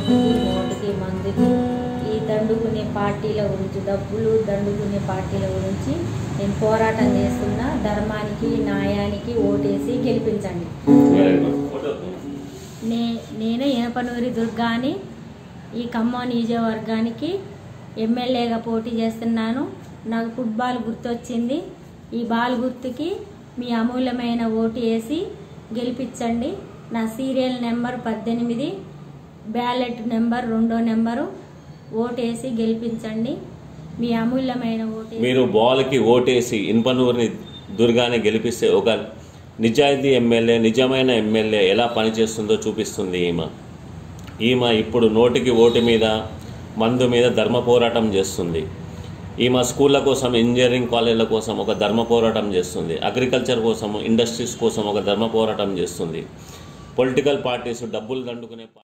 ఓటుకి నోటుకి మందుకి ఈ దండుకునే పార్టీల గురించి, డబ్బులు దండుకునే పార్టీల గురించి నేను పోరాటం చేస్తున్నా. ధర్మానికి న్యాయానికి ఓటేసి గెలిపించండి. నేను ఏనపనూరి దుర్గాని ఈ ఖమ్మం నియోజకవర్గానికి ఎమ్మెల్యేగా పోటీ చేస్తున్నాను. నాకు ఫుట్బాల్ గుర్తొచ్చింది. ఈ బాల్ గుర్తుకి మీ అమూల్యమైన ఓటు వేసి గెలిపించండి. నా సీరియల్ నెంబర్ 18, బ్యాలెట్ నెంబర్ 2వ నెంబరు. ఓటేసి గెలిపించండి. మీ అమూల్యమైన ఓటు. మీరు బాల్కి ఓటేసి ఇన్పనూరిని దుర్గాని గెలిపిస్తే ఒక నిజాయితీ ఎమ్మెల్యే, నిజమైన ఎమ్మెల్యే ఎలా పనిచేస్తుందో చూపిస్తుంది ఈమె ఇప్పుడు నోటికి ఓటు మీద, మందు మీద ధర్మ పోరాటం చేస్తుంది. ఈమె స్కూళ్ళ కోసం, ఇంజనీరింగ్ కాలేజీల కోసం ఒక ధర్మ పోరాటం చేస్తుంది. అగ్రికల్చర్ కోసం, ఇండస్ట్రీస్ కోసం ఒక ధర్మ పోరాటం చేస్తుంది. పొలిటికల్ పార్టీస్ డబ్బులు దండుకునే